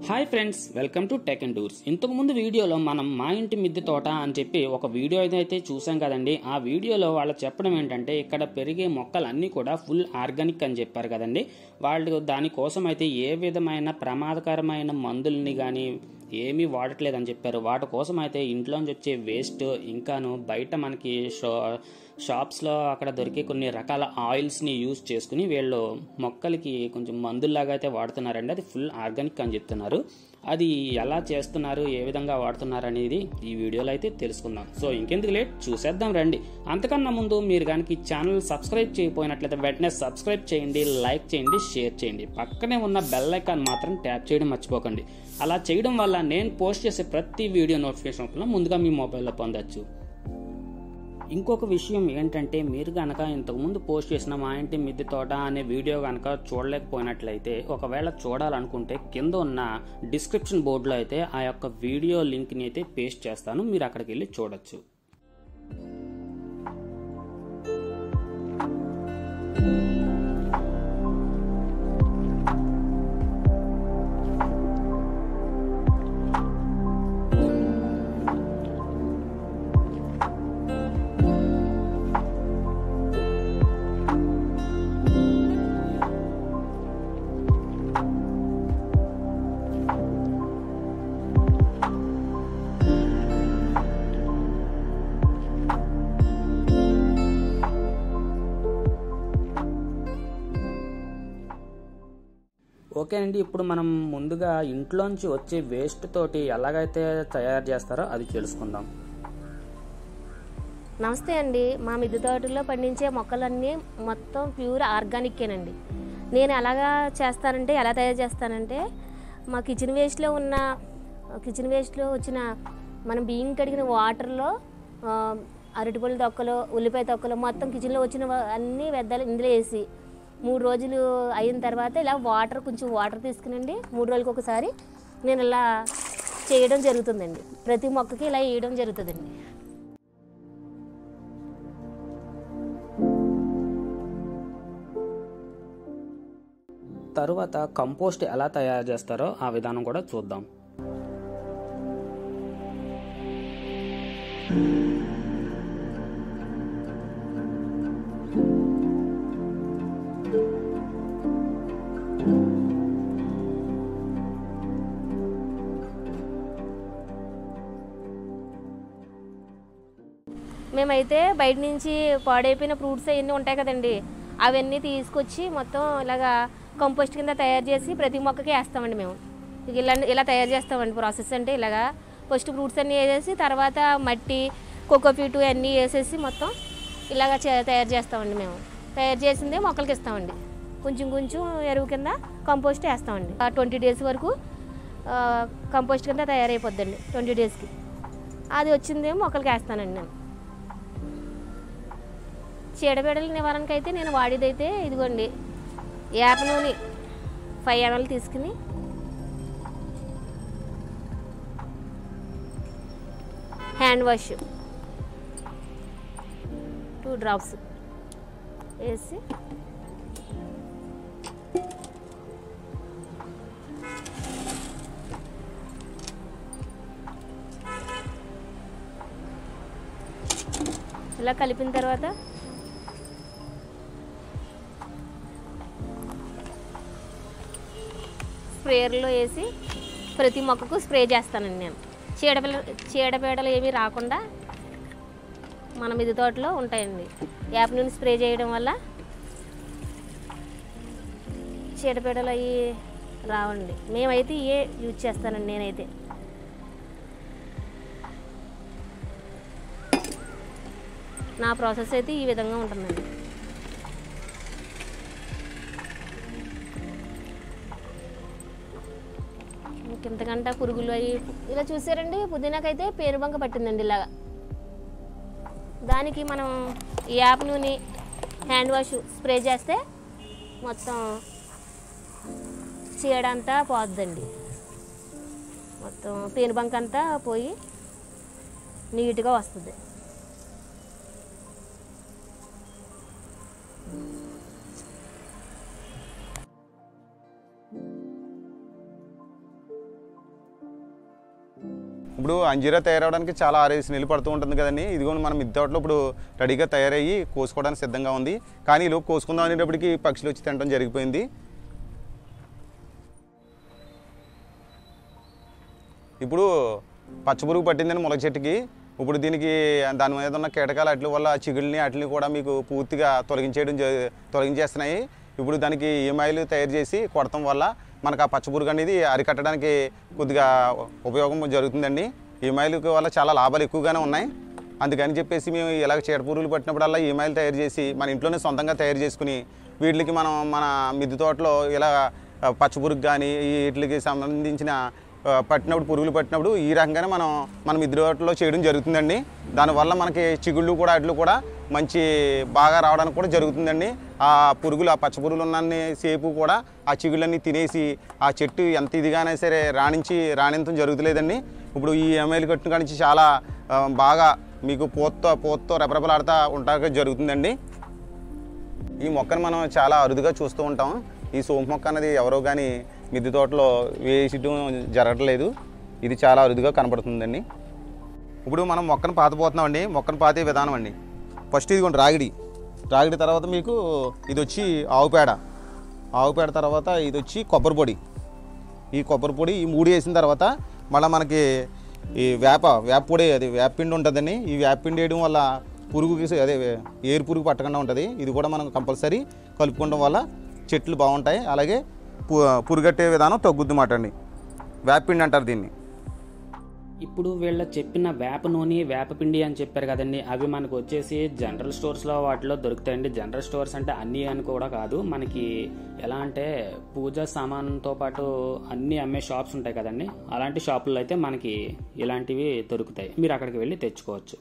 Hi friends, welcome to tech and tours. ఇంతకు ముందు వీడియోలో మనం మా ఇంటి మిద్దె తోట అని చెప్పి ఒక వీడియో అయితే చూసాం కదండి. ఆ వీడియోలో వాళ్ళు చెప్పడం ఏంటంటే ఇక్కడ పెరిగే మొక్కలు అన్నీ కూడా ఫుల్ ఆర్గానిక్ అని చెప్పారు కదండి. వాళ్ళు దానికోసం అయితే ఏ విధమైన ప్రమాదకరమైన మందుల్ని కానీ ఏమీ వాడట్లేదని చెప్పారు. వాటి కోసం అయితే ఇంట్లోంచి వచ్చే వేస్ట్ ఇంకాను బయట మనకి షాప్స్లో అక్కడ దొరికే కొన్ని రకాల ఆయిల్స్ని యూజ్ చేసుకుని వీళ్ళు మొక్కలకి కొంచెం మందుల్లాగా అయితే వాడుతున్నారండి. అది ఫుల్ ఆర్గానిక్ అని చెప్తున్నారు. అది ఎలా చేస్తున్నారు, ఏ విధంగా వాడుతున్నారు అనేది ఈ వీడియోలో అయితే తెలుసుకుందాం. సో ఇంకెందుకు లేట్, చూసేద్దాం రండి. అంతకన్నా ముందు మీరు కనుక ఈ ఛానల్ సబ్స్క్రైబ్ చేయకపోయినట్లయితే వెంటనే సబ్స్క్రైబ్ చేయండి, లైక్ చేయండి, షేర్ చేయండి. పక్కనే ఉన్న బెల్ ఐకాన్ మాత్రం ట్యాప్ చేయడం మర్చిపోకండి. అలా చేయడం వల్ల నేను పోస్ట్ చేసే ప్రతి వీడియో నోటిఫికేషన్ ముందుగా మీ మొబైల్లో పొందొచ్చు. ఇంకొక విషయం ఏంటంటే, మీరు కనుక ఇంతకుముందు పోస్ట్ చేసిన మా ఇంటి మిద్దె తోట అనే వీడియో కనుక చూడలేకపోయినట్లయితే, ఒకవేళ చూడాలనుకుంటే కింద ఉన్న డిస్క్రిప్షన్ బోర్డులో అయితే ఆ యొక్క వీడియో లింక్ని అయితే పేస్ట్ చేస్తాను. మీరు అక్కడికి వెళ్ళి చూడొచ్చు. ఓకేనండి, ఇప్పుడు మనం ముందుగా ఇంట్లోంచి వచ్చే వేస్ట్ తోటి ఎలాగైతే తయారు చేస్తారో అది తెలుసుకుందాం. నమస్తే అండి. మా మిద్దె తోటలో పండించే మొక్కలన్నీ మొత్తం ప్యూర్ ఆర్గానిక్కేనండి. నేను ఎలాగా చేస్తానంటే, ఎలా తయారు చేస్తానంటే, మా కిచెన్ వేస్ట్లో వచ్చిన మనం బియ్యం కడిగిన వాటర్లో అరటిపళ్ళు తొక్కలు, ఉల్లిపాయ తొక్కలు మొత్తం కిచెన్లో వచ్చిన అన్నీ వ్యర్థాలు ఇందులో వేసి 3 రోజులు అయిన తర్వాత ఇలా కొంచెం వాటర్ తీసుకునండి 3 రోజులకి ఒకసారి నేను ఇలా చేయడం జరుగుతుందండి. ప్రతి మొక్కకి ఇలా వేయడం జరుగుతుందండి. తరువాత కంపోస్ట్ ఎలా తయారు చేస్తారో ఆ విధానం కూడా చూద్దాం. మేమైతే బయట నుంచి పాడైపోయిన ఫ్రూట్స్ అవన్నీ ఉంటాయి కదండి, అవన్నీ తీసుకొచ్చి మొత్తం ఇలాగా కంపోస్ట్ కింద తయారు చేసి ప్రతి మొక్కకి వేస్తామండి. మేము ఇలా తయారు చేస్తామండి. ప్రాసెస్ అంటే ఇలాగా ఫస్ట్ ఫ్రూట్స్ అన్నీ వేసేసి తర్వాత మట్టి, కోకోపీటు అన్నీ వేసేసి మొత్తం ఇలాగ తయారు చేస్తామండి. మేము తయారు చేసిందే మొక్కలకి ఇస్తామండి. కొంచెం కొంచెం ఎరువు కింద కంపోస్ట్ వేస్తామండి. 20 డేస్ వరకు కంపోస్ట్ కింద తయారైపోద్దండి. 20 డేస్కి అది వచ్చిందే మొక్కలకి వేస్తానండి. నేను చీడపీడల నివారణకి అయితే నేను వాడేదైతే ఇదిగోండి, వేప నూనె 5 ml తీసుకుని హ్యాండ్ వాష్ 2 drops వేసి ఇలా కలిపిన తర్వాత స్ప్రేయర్లో వేసి ప్రతి మొక్కకు స్ప్రే చేస్తానండి. నేను చీడపీడలు ఏమీ రాకుండా మన మిద్దె తోటలో ఉంటాయండి. వేప నూనె స్ప్రే చేయడం వల్ల చీడపీడలు అవి రావండి. మేమైతే ఇవే యూజ్ చేస్తానండి. నేనైతే నా ప్రాసెస్ అయితే ఈ విధంగా ఉంటుందండి. ఇంతకంటే పురుగులు అవి ఇలా చూసారండి. పుదీనాకైతే పేరుబంక పట్టిందండి. ఇలాగా దానికి మనం ఈ వేప నూనె హ్యాండ్ వాష్ స్ప్రే చేస్తే మొత్తం చీడంతా పోద్దండి. మొత్తం పేరుబంక అంతా పోయి నీట్గా వస్తుంది. ఇప్పుడు అంజీరా తయారవడానికి చాలా 6 నెలలు పడుతూ ఉంటుంది కదండి. ఇదిగో మన మిద్దె తోటలో ఇప్పుడు రెడీగా తయారయ్యి కోసుకోవడానికి సిద్ధంగా ఉంది. కానీ ఈలోపు కోసుకుందాం అనేటప్పటికి పక్షులు వచ్చి తినడం జరిగిపోయింది. ఇప్పుడు పచ్చపురుగు పట్టిందని ములగ చెట్టుకి. ఇప్పుడు దీనికి దాని మీద ఉన్న కీటకాలు వాటి వల్ల చిగుళ్ళని వాటిని కూడా మీకు పూర్తిగా తొలగించేస్తున్నాయి. ఇప్పుడు దానికి ఈమాయిల్ తయారు చేసి కొడటం వల్ల మనకు ఆ పచ్చపురుగు అనేది అరికట్టడానికి కొద్దిగా ఉపయోగం జరుగుతుందండి. ఈమాయిల్ వల్ల చాలా లాభాలు ఎక్కువగానే ఉన్నాయి. అందుకని చెప్పేసి మేము ఇలాగ చీడపురుగులు పట్టినప్పుడల్లా ఈమాయిల్ తయారు చేసి మన ఇంట్లోనే సొంతంగా తయారు చేసుకుని వీటికి మనం మన మిద్దె తోటలో ఇలా పచ్చపురుగు కానీ వీటికి సంబంధించిన పట్టినప్పుడు పురుగులు పట్టినప్పుడు ఈ రకంగానే మనం మన మిద్దె తోటలో చేయడం జరుగుతుందండి. దానివల్ల మనకి చిగుళ్ళు కూడా వాటిలో కూడా మంచి బాగా రావడానికి కూడా జరుగుతుందండి. ఆ పురుగులు ఆ పచ్చ పురుగులు ఉన్నన్ని సేపు కూడా ఆ చిగుళ్ళన్నీ తినేసి ఆ చెట్టు ఎంత ఇదిగానే సరే రాణించడం జరుగుతులేదండి. ఇప్పుడు ఈ ఎమ్మెల్యే కట్టిన కాడి నుంచి చాలా బాగా మీకు పోత్తో రెపరెపలాడుతూ ఉంటాక జరుగుతుందండి. ఈ మొక్కను మనం చాలా అరుదుగా చూస్తూ ఉంటాం. ఈ సోంపు మొక్క అన్నది ఎవరో కానీ మిద్దె తోటలో వేయడం జరగట్లేదు. ఇది చాలా అరుదుగా కనపడుతుందండి. ఇప్పుడు మనం మొక్కను పాతపోతున్నామండి. మొక్కను పాతే విధానం అండి. ఫస్ట్ ఇదిగోండి రాగిడి తర్వాత మీకు ఇది వచ్చి ఆవు పేడ తర్వాత ఇది వచ్చి కొబ్బరి పొడి. ఈ కొబ్బరి పొడి ఈ 3 వేసిన తర్వాత మళ్ళీ మనకి ఈ వేప పొడి అది వేపపిండి ఉంటుందండి. ఈ వేపపిండి వేయడం వల్ల పురుగుకి అదే ఏరు పురుగు పట్టకుండా ఉంటుంది. ఇది కూడా మనం కంపల్సరీ కలుపుకోవడం వల్ల చెట్లు బాగుంటాయి. అలాగే పురుగట్టే విధానం తగ్గుద్దిమాట అండి. వేపపిండి అంటారు దీన్ని. ఇప్పుడు వీళ్ళ చెప్పిన వేప నూనె వేపపిండి అని చెప్పారు కదండి, అవి మనకు వచ్చేసి జనరల్ స్టోర్స్లో వాటిలో దొరుకుతాయండి. జనరల్ స్టోర్స్ అంటే అన్నీ అని కూడా కాదు, మనకి ఎలా అంటే పూజా సామాన్తో పాటు అన్నీ అమ్మే షాప్స్ ఉంటాయి కదండి, అలాంటి షాపుల్లో అయితే మనకి ఇలాంటివి దొరుకుతాయి. మీరు అక్కడికి వెళ్ళి తెచ్చుకోవచ్చు.